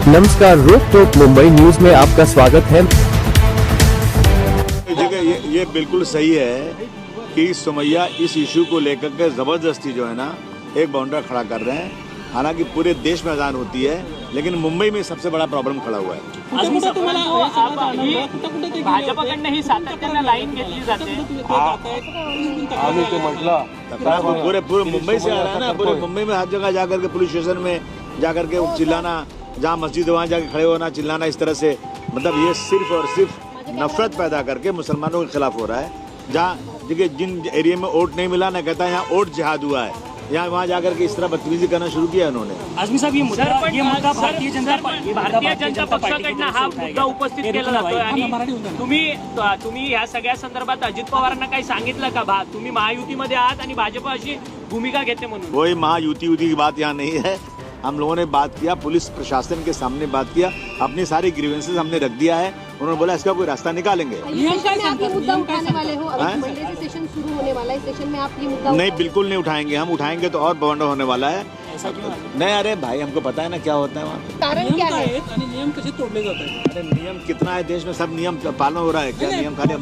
नमस्कार, रोक टोक मुंबई न्यूज में आपका स्वागत है। ये बिल्कुल सही है कि सुमैया इस इशू को लेकर के जबरदस्ती जो है ना एक बाउंड्री खड़ा कर रहे हैं। हालांकि पूरे देश में अजान होती है, लेकिन मुंबई में सबसे बड़ा प्रॉब्लम खड़ा हुआ है। भाजपकडनं ही सातत्यानं लाईन घेतली जाते। आम्ही ते म्हटलं पूरे मुंबई से आ रहा है ना, पूरे मुंबई में हर जगह जाकर के पुलिस स्टेशन में जाकर के चिल्लाना, जहाँ मस्जिद वहाँ जाके खड़े होना, चिल्लाना, इस तरह से मतलब ये सिर्फ और सिर्फ नफरत पैदा करके मुसलमानों के खिलाफ हो रहा है। जहाँ देखिए जिन एरिया में वोट नहीं मिला ना, कहता है यहाँ वोट जिहाद हुआ है, यहाँ वहाँ जाकर के इस तरह बदतमीजी करना शुरू किया उन्होंने। आझमी साहेब, ये मुद्दा भारतीय जनता पक्षाकडनं हा मुद्दा उपस्थित केला जातोय आणि तुम्ही या सगळ्या संदर्भात अजित पवारांना काही सांगितलं का? तुम्ही महायुतीमध्ये आहात आणि भाजप अशी भूमिका घेते म्हणून। कोई महायुति की बात यहाँ नहीं है। हम लोगों ने बात किया, पुलिस प्रशासन के सामने बात किया, अपनी सारी ग्रीवेंसेस हमने रख दिया है। उन्होंने बोला इसका कोई रास्ता निकालेंगे। आप ये मुद्दा उठाने वाले हो? अभी मंडे से सेशन शुरू होने वाला है, सेशन में आप ये मुद्दा नहीं, बिल्कुल नहीं उठाएंगे। हम उठाएंगे तो और बवंडर होने वाला है। नहीं, अरे भाई हमको पता है ना क्या होता है वहाँ पे। कारण क्या है? नियम कसे तोडले जातात? अरे नियम कितना है देश में, सब नियम पालन हो रहा है क्या? नियम खाली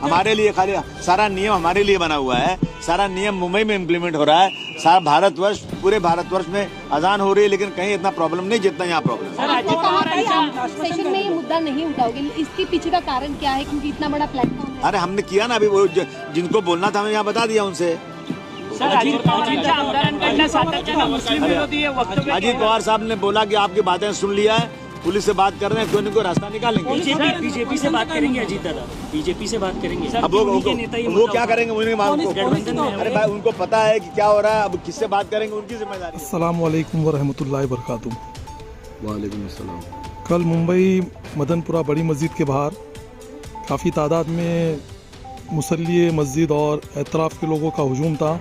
हमारे लिए, खाली सारा नियम हमारे लिए बना हुआ है। सारा नियम मुंबई में इम्प्लीमेंट हो रहा है। सारा भारतवर्ष, पूरे भारतवर्ष में अजान हो रही है, लेकिन कहीं इतना प्रॉब्लम नहीं जितना यहाँ प्रॉब्लम। सेशन में ये मुद्दा नहीं उठाओगे, इसके पीछे का कारण क्या है? क्योंकि इतना बड़ा प्लेटफॉर्म है। अरे हमने किया ना, अभी वो जिनको बोलना था हमने यहाँ बता दिया उनसे। अजीत पवार साहब ने बोला कि आपकी बातें सुन लिया है, पुलिस से बात कर रहे हैं, तो इनको रास्ता निकालेंगे। बीजेपी से बात करेंगे अजीत दादा, बीजेपी से बात करेंगे। अब वो क्या करेंगे उन्हें मालूम। अरे भाई उनको पता है कि क्या हो रहा है, अब किससे बात करेंगे उनकी जिम्मेदारी। अस्सलाम वालेकुम वरहमतुल्लाहि वबरकातुहू। वालेकुम अस्सलाम। कल मुंबई मदनपुरा बड़ी मस्जिद के बाहर काफ़ी तादाद में मुसल्ली मस्जिद और एतराफ़ के लोगों का हुजूम था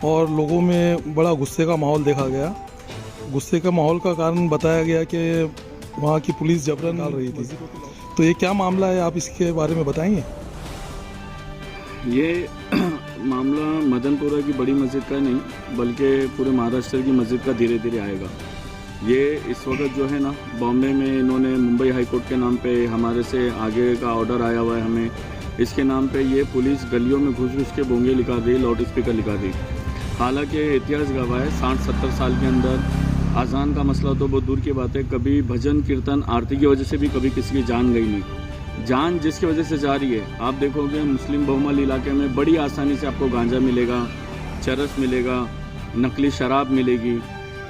और लोगों में बड़ा गुस्से का माहौल देखा गया। गुस्से का माहौल का कारण बताया गया कि वहाँ की पुलिस जबरन डाल रही थी। तो ये क्या मामला है, आप इसके बारे में बताएंगे? ये मामला मदनपुरा की बड़ी मस्जिद का नहीं, बल्कि पूरे महाराष्ट्र की मस्जिद का धीरे धीरे आएगा। ये इस वक्त जो है ना, बॉम्बे में इन्होंने मुंबई हाई कोर्ट के नाम पे हमारे से आगे का ऑर्डर आया हुआ है हमें, इसके नाम पे ये पुलिस गलियों में घुस घुस के बोंगे लिखा रही, लाउड स्पीकर लिखा रही। हालांकि इतिहास गवाह है 60-70 साल के अंदर अजान का मसला तो बहुत दूर की बात है, कभी भजन कीर्तन आरती की वजह से भी कभी किसी की जान गई नहीं। जान जिसकी वजह से जा रही है, आप देखोगे मुस्लिम बहुमल इलाके में बड़ी आसानी से आपको गांजा मिलेगा, चरस मिलेगा, नकली शराब मिलेगी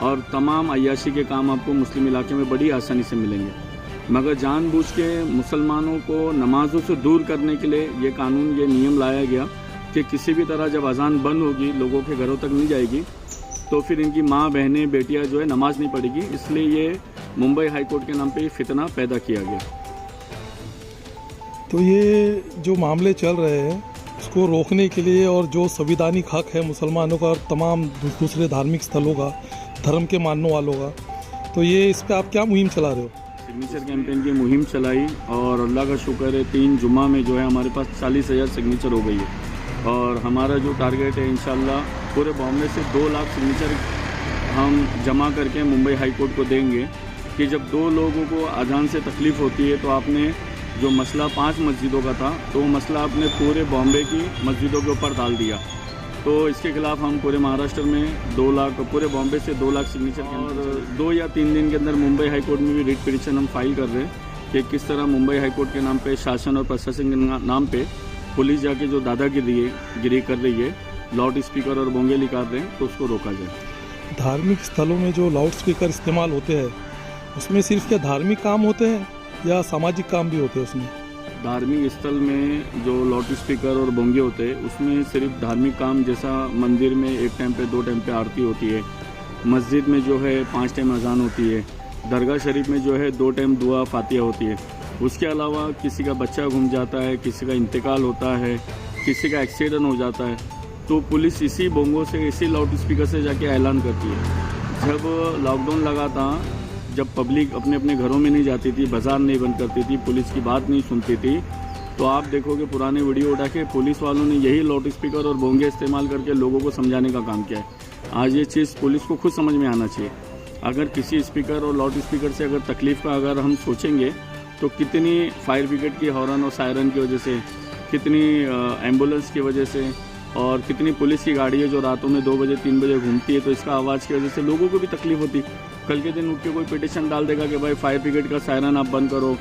और तमाम अय्याशी के काम आपको मुस्लिम इलाके में बड़ी आसानी से मिलेंगे। मगर जानबूझ के मुसलमानों को नमाजों से दूर करने के लिए ये कानून, ये नियम लाया गया कि किसी भी तरह जब अजान बंद होगी, लोगों के घरों तक नहीं जाएगी, तो फिर इनकी माँ बहनें बेटियाँ जो है नमाज नहीं पढ़ेगी। इसलिए ये मुंबई हाई कोर्ट के नाम पे ये फितना पैदा किया गया। तो ये जो मामले चल रहे हैं उसको रोकने के लिए और जो संविधानिक हक है मुसलमानों का और तमाम दूसरे धार्मिक स्थलों का, धर्म के मानने वालों का, तो ये इस पर आप क्या मुहिम चला रहे हो? सिग्नेचर कैंपेन की मुहिम चलाई और अल्लाह का शुक्र है 3 जुम्मा में जो है हमारे पास 40,000 सिग्नेचर हो गई है। और हमारा जो टारगेट है इंशाल्लाह पूरे बॉम्बे से 2 लाख सिग्नेचर हम जमा करके मुंबई हाई कोर्ट को देंगे कि जब 2 लोगों को अजान से तकलीफ़ होती है तो आपने जो मसला 5 मस्जिदों का था, तो वो मसला आपने पूरे बॉम्बे की मस्जिदों के ऊपर डाल दिया। तो इसके खिलाफ हम पूरे महाराष्ट्र में 2 लाख, पूरे बॉम्बे से 2 लाख सिग्नेचर और 2 या 3 दिन के अंदर मुंबई हाई कोर्ट में भी रिट पिटीशन हम फाइल कर रहे हैं कि किस तरह मुंबई हाई कोर्ट के नाम पे, शासन और प्रशासन के नाम पे पुलिस जाके जो दादागिरी कर रही है, लाउड स्पीकर और बोंगे निकाल रहे हैं, तो उसको रोका जाए। धार्मिक स्थलों में जो लाउड स्पीकर इस्तेमाल होते हैं उसमें सिर्फ क्या धार्मिक काम होते हैं या सामाजिक काम भी होते हैं उसमें? धार्मिक स्थल में जो लाउड स्पीकर और बोंगे होते हैं उसमें सिर्फ धार्मिक काम, जैसा मंदिर में 1 टाइम पे 2 टाइम पे आरती होती है, मस्जिद में जो है 5 टाइम अजान होती है, दरगाह शरीफ में जो है 2 टाइम दुआ फातिहा होती है। उसके अलावा किसी का बच्चा घूम जाता है, किसी का इंतकाल होता है, किसी का एक्सीडेंट हो जाता है, तो पुलिस इसी बोंगों से, इसी लाउड स्पीकर से जाके ऐलान करती है। जब लॉकडाउन लगा था, जब पब्लिक अपने अपने घरों में नहीं जाती थी, बाज़ार नहीं बंद करती थी, पुलिस की बात नहीं सुनती थी, तो आप देखोगे पुराने वीडियो उठा के पुलिस वालों ने यही लाउड स्पीकर और बोंगे इस्तेमाल करके लोगों को समझाने का काम किया है। आज ये चीज़ पुलिस को खुद समझ में आना चाहिए अगर किसी स्पीकर और लाउड स्पीकर से अगर तकलीफ़ का अगर हम सोचेंगे तो कितनी फायर ब्रिगेड की हॉर्न और सायरन की वजह से, कितनी एम्बुलेंस की वजह से और कितनी पुलिस की गाड़ी है जो रातों में 2 बजे 3 बजे घूमती है, तो इसका आवाज़ की वजह से लोगों को भी तकलीफ होती। कल के दिन उठ के कोई पिटिशन डाल देगा कि भाई फायर ब्रिगेड का सायरन आप बंद करो,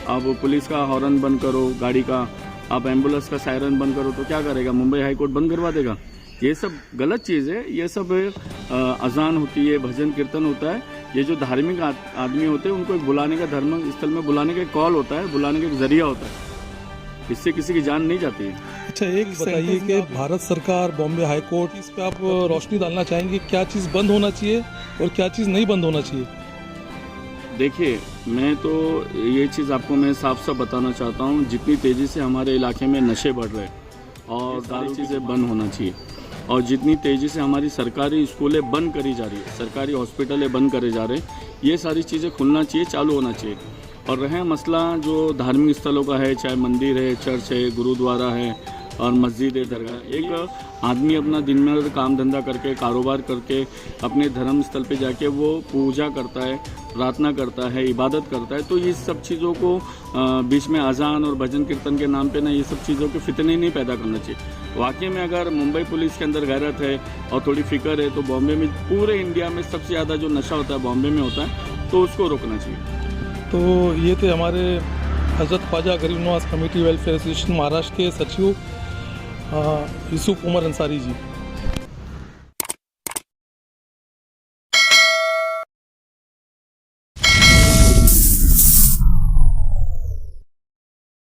आप पुलिस का हॉर्न बंद करो गाड़ी का, आप एम्बुलेंस का सायरन बंद करो, तो क्या करेगा? मुंबई हाई कोर्ट बंद करवा देगा। ये सब गलत चीज़ है। ये सब अजान होती है, भजन कीर्तन होता है, ये जो धार्मिक आदमी होते हैं उनको एक बुलाने का, धर्म स्थल में बुलाने का कॉल होता है, बुलाने का एक जरिया होता है, इससे किसी की जान नहीं जाती है। अच्छा, एक बताइए कि भारत सरकार, बॉम्बे हाई कोर्ट, इस पे आप रोशनी डालना चाहेंगे, क्या चीज़ बंद होना चाहिए और क्या चीज़ नहीं बंद होना चाहिए? देखिए, मैं तो ये चीज़ आपको मैं साफ साफ बताना चाहता हूँ, जितनी तेज़ी से हमारे इलाके में नशे बढ़ रहे हैं और सारी चीज़ें बंद होना चाहिए, और जितनी तेज़ी से हमारी सरकारी स्कूलें बंद करी जा रही है, सरकारी हॉस्पिटलें बंद करे जा रहे हैं, ये सारी चीज़ें खुलना चाहिए, चालू होना चाहिए। और रहे मसला जो धार्मिक स्थलों का है, चाहे मंदिर है, चर्च है, गुरुद्वारा है और मस्जिद है, दरगाह, एक आदमी अपना दिन में काम धंधा करके, कारोबार करके, अपने धर्म स्थल पे जाके वो पूजा करता है, प्रार्थना करता है, इबादत करता है, तो ये सब चीज़ों को बीच में अजान और भजन कीर्तन के नाम पे ना ये सब चीज़ों के फितने नहीं पैदा करना चाहिए। वाकई में अगर मुंबई पुलिस के अंदर गैरत है और थोड़ी फिक्र है तो बॉम्बे में, पूरे इंडिया में सबसे ज़्यादा जो नशा होता है बॉम्बे में होता है, तो उसको रोकना चाहिए। तो ये थे हमारे हजरत ख्वाजा गरीब Nawaz committee welfare association Maharashtra के सचिव यूसुफ उमर अंसारी जी।